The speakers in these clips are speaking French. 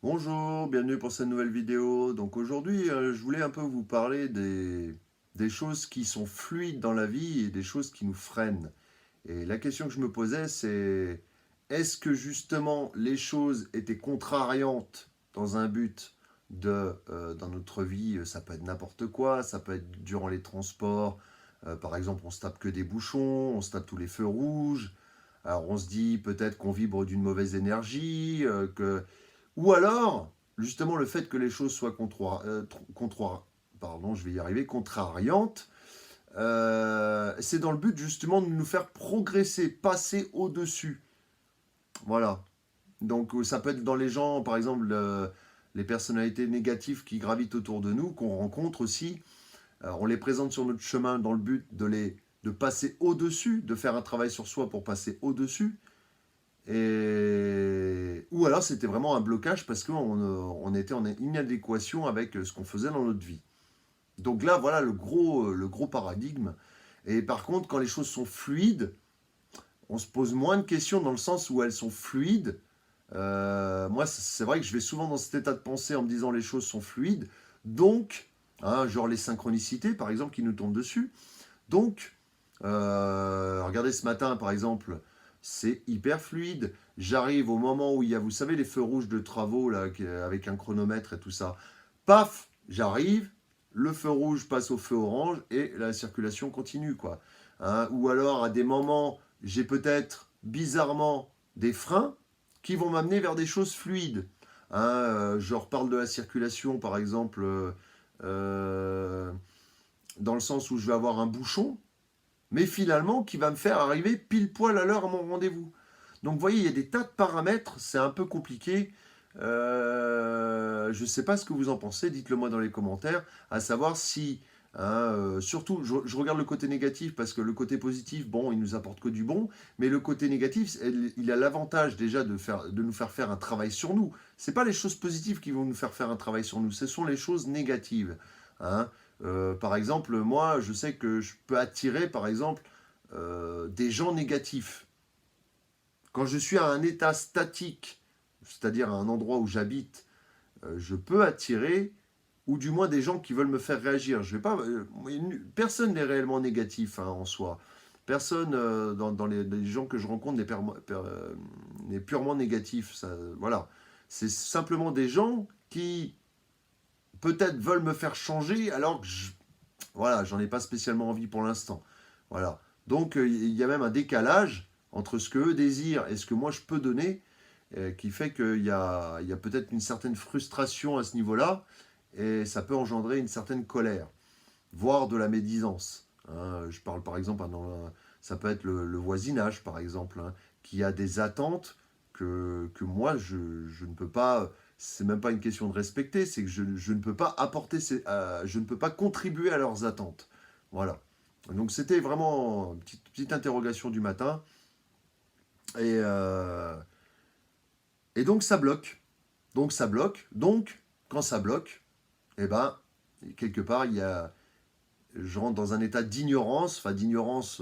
Bonjour, bienvenue pour cette nouvelle vidéo. Donc aujourd'hui, je voulais un peu vous parler des choses qui sont fluides dans la vie et des choses qui nous freinent. Et la question que je me posais, c'est est-ce que justement les choses étaient contrariantes dans un but dans notre vie, ça peut être n'importe quoi, ça peut être durant les transports, par exemple on se tape que des bouchons, on se tape tous les feux rouges, alors on se dit peut-être qu'on vibre d'une mauvaise énergie, ou alors, justement, le fait que les choses soient pardon, je vais y arriver, contrariantes, c'est dans le but justement de nous faire progresser, passer au-dessus. Voilà. Donc ça peut être dans les gens, par exemple, les personnalités négatives qui gravitent autour de nous, qu'on rencontre aussi. On les présente sur notre chemin dans le but de passer au-dessus, de faire un travail sur soi pour passer au-dessus. Ou alors c'était vraiment un blocage parce qu'on était en inadéquation avec ce qu'on faisait dans notre vie. Donc là, voilà le gros paradigme. Et par contre, quand les choses sont fluides, on se pose moins de questions dans le sens où elles sont fluides. Moi, c'est vrai que je vais souvent dans cet état de pensée en me disant les choses sont fluides. Donc, genre les synchronicités, par exemple, qui nous tombent dessus. Donc, regardez ce matin, par exemple, c'est hyper fluide. J'arrive au moment où il y a, vous savez, les feux rouges de travaux, là, avec un chronomètre et tout ça. Paf, j'arrive, le feu rouge passe au feu orange et la circulation continue, quoi. Ou alors, à des moments, j'ai peut-être, bizarrement, des freins qui vont m'amener vers des choses fluides. Je reparle de la circulation, par exemple, euh, dans le sens où je vais avoir un bouchon, mais finalement qui va me faire arriver pile poil à l'heure à mon rendez-vous. Donc vous voyez, il y a des tas de paramètres, c'est un peu compliqué. Je ne sais pas ce que vous en pensez, dites-le moi dans les commentaires, à savoir si, surtout, je regarde le côté négatif parce que le côté positif, bon, il nous apporte que du bon, mais le côté négatif, il a l'avantage déjà de nous faire faire un travail sur nous. Ce n'est pas les choses positives qui vont nous faire faire un travail sur nous, ce sont les choses négatives. Hein. Par exemple, moi, je sais que je peux attirer, par exemple, des gens négatifs. Quand je suis à un état statique, c'est-à-dire à un endroit où j'habite, je peux attirer, ou du moins des gens qui veulent me faire réagir. Je vais pas, personne n'est réellement négatif en soi. Personne dans les gens que je rencontre n'est purement négatif. Ça, voilà. C'est simplement des gens qui peut-être veulent me faire changer alors que voilà, j'en ai pas spécialement envie pour l'instant. Voilà. Donc il y a même un décalage entre ce qu'eux désirent et ce que moi je peux donner, qui fait il y a peut-être une certaine frustration à ce niveau-là, et ça peut engendrer une certaine colère, voire de la médisance. Je parle par exemple, ça peut être le voisinage par exemple, qui a des attentes que moi je ne peux pas. C'est même pas une question de respecter, c'est que je ne peux pas apporter, je ne peux pas contribuer à leurs attentes. Voilà. Donc c'était vraiment une petite interrogation du matin. Et, euh, et donc ça bloque. Donc ça bloque. Donc quand ça bloque, eh ben, quelque part, je rentre dans un état d'ignorance. Enfin, d'ignorance,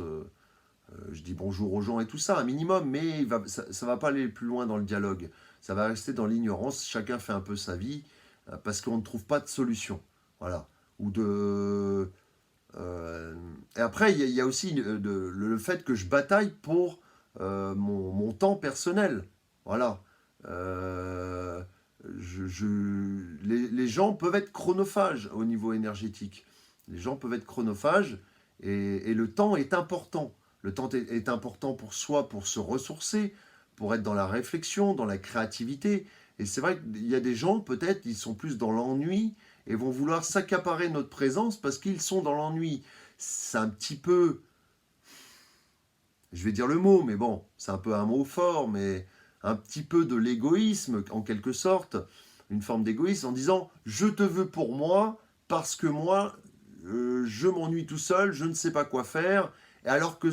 je dis bonjour aux gens et tout ça, un minimum, mais ça ne va pas aller plus loin dans le dialogue. Ça va rester dans l'ignorance. Chacun fait un peu sa vie parce qu'on ne trouve pas de solution. Voilà. Ou de. Et après, il y a aussi le fait que je bataille pour mon temps personnel. Voilà. Euh, les gens peuvent être chronophages au niveau énergétique. Les gens peuvent être chronophages et le temps est important. Le temps est important pour soi, pour se ressourcer, pour être dans la réflexion, dans la créativité. Et c'est vrai qu'il y a des gens, peut-être, ils sont plus dans l'ennui et vont vouloir s'accaparer notre présence parce qu'ils sont dans l'ennui. C'est un petit peu, je vais dire le mot, mais bon, c'est un peu un mot fort, mais un petit peu de l'égoïsme, en quelque sorte, une forme d'égoïsme, en disant je te veux pour moi, parce que moi, je m'ennuie tout seul, je ne sais pas quoi faire, alors que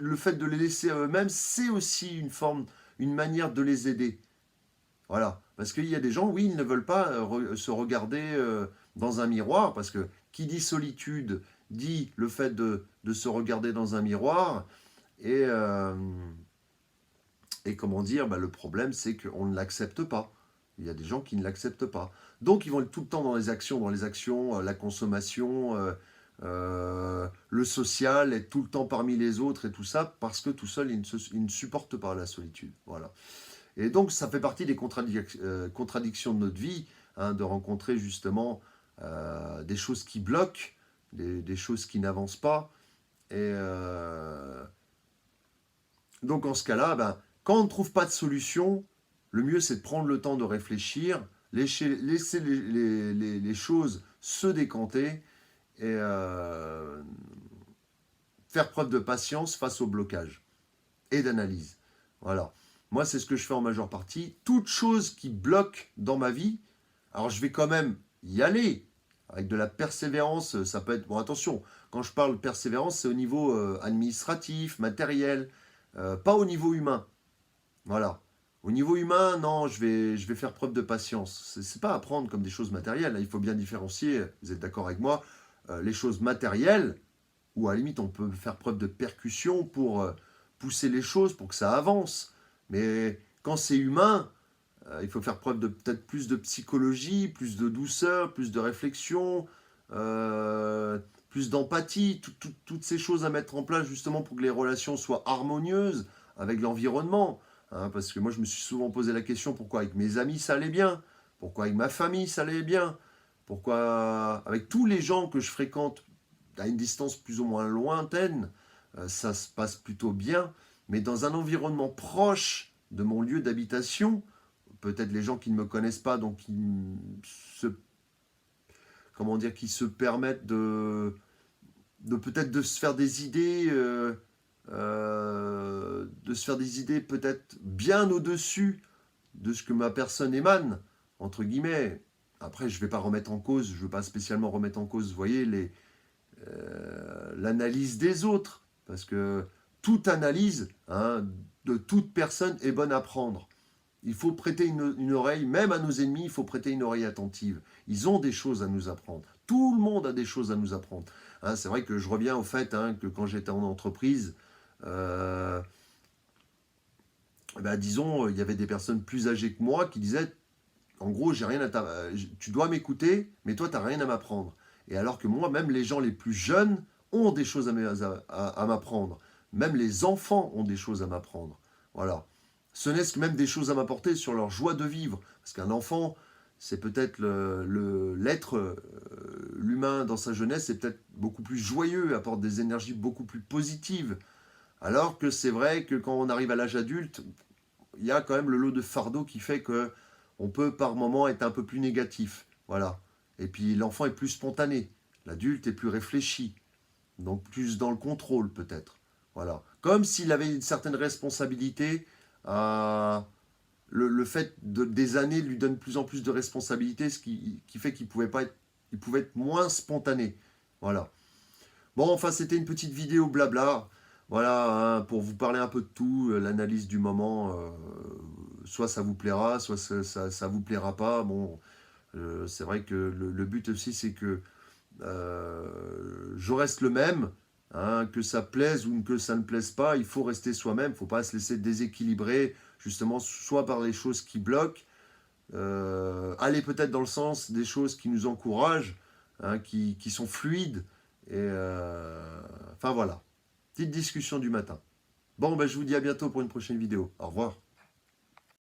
le fait de les laisser à eux-mêmes, c'est aussi une manière de les aider. Voilà. Parce qu'il y a des gens, oui, ils ne veulent pas se regarder dans un miroir, parce que qui dit solitude dit le fait de se regarder dans un miroir, et, euh, et comment dire, bah, le problème c'est qu'on ne l'accepte pas. Il y a des gens qui ne l'acceptent pas. Donc, ils vont être tout le temps dans les actions, la consommation, le social, être tout le temps parmi les autres et tout ça, parce que tout seul, ils ne supportent pas la solitude. Voilà. Et donc, ça fait partie des contradictions de notre vie, hein, de rencontrer justement des choses qui bloquent, des choses qui n'avancent pas. Et donc, en ce cas-là, ben, quand on ne trouve pas de solution, le mieux, c'est de prendre le temps de réfléchir, laisser les choses se décanter et faire preuve de patience face au blocage et d'analyse. Voilà. Moi, c'est ce que je fais en majeure partie. Toute chose qui bloque dans ma vie, alors je vais quand même y aller avec de la persévérance. Ça peut être. Bon, attention, quand je parle de persévérance, c'est au niveau administratif, matériel, pas au niveau humain. Voilà. Au niveau humain, non, je vais faire preuve de patience. C'est pas à prendre comme des choses matérielles. Là, il faut bien différencier, vous êtes d'accord avec moi, les choses matérielles, ou à la limite, on peut faire preuve de percussion pour pousser les choses, pour que ça avance. Mais quand c'est humain, il faut faire preuve de peut-être plus de psychologie, plus de douceur, plus de réflexion, euh, plus d'empathie, toutes ces choses à mettre en place justement pour que les relations soient harmonieuses avec l'environnement. Hein, parce que moi, je me suis souvent posé la question pourquoi avec mes amis ça allait bien, pourquoi avec ma famille ça allait bien, pourquoi avec tous les gens que je fréquente à une distance plus ou moins lointaine, ça se passe plutôt bien, mais dans un environnement proche de mon lieu d'habitation, peut-être les gens qui ne me connaissent pas, donc se, comment dire, qui se permettent de peut-être de se faire des idées, de se faire des idées peut-être bien au-dessus de ce que ma personne émane, entre guillemets. Après, je ne vais pas remettre en cause, je ne veux pas spécialement remettre en cause, vous voyez, l'analyse des autres, parce que toute analyse, hein, de toute personne est bonne à prendre. Il faut prêter une oreille, même à nos ennemis, il faut prêter une oreille attentive. Ils ont des choses à nous apprendre. Tout le monde a des choses à nous apprendre. Hein, c'est vrai que je reviens au fait hein, que quand j'étais en entreprise, euh, ben, disons, il y avait des personnes plus âgées que moi qui disaient, en gros, j'ai rien à tu dois m'écouter, mais toi, tu n'as rien à m'apprendre. Et alors que moi, même les gens les plus jeunes ont des choses à m'apprendre. Même les enfants ont des choses à m'apprendre. Voilà. Ce n'est que même des choses à m'apporter sur leur joie de vivre. Parce qu'un enfant, c'est peut-être l'être, l'humain dans sa jeunesse, c'est peut-être beaucoup plus joyeux, apporte des énergies beaucoup plus positives. Alors que c'est vrai que quand on arrive à l'âge adulte, il y a quand même le lot de fardeau qui fait que on peut par moment être un peu plus négatif. Voilà. Et puis l'enfant est plus spontané. L'adulte est plus réfléchi. Donc plus dans le contrôle peut-être. Voilà. Comme s'il avait une certaine responsabilité. Le fait des années lui donne de plus en plus de responsabilités, ce qui fait qu'il pouvait pas être, il pouvait être moins spontané. Voilà. Bon, enfin, c'était une petite vidéo blabla. Voilà, hein, pour vous parler un peu de tout, l'analyse du moment. Soit ça vous plaira, soit ça vous plaira pas. Bon, c'est vrai que le but aussi, c'est que je reste le même. Hein, que ça plaise ou que ça ne plaise pas, il faut rester soi-même. Il ne faut pas se laisser déséquilibrer, justement, soit par les choses qui bloquent, aller peut-être dans le sens des choses qui nous encouragent, hein, qui sont fluides. Et enfin voilà, petite discussion du matin. Bon, ben, je vous dis à bientôt pour une prochaine vidéo. Au revoir.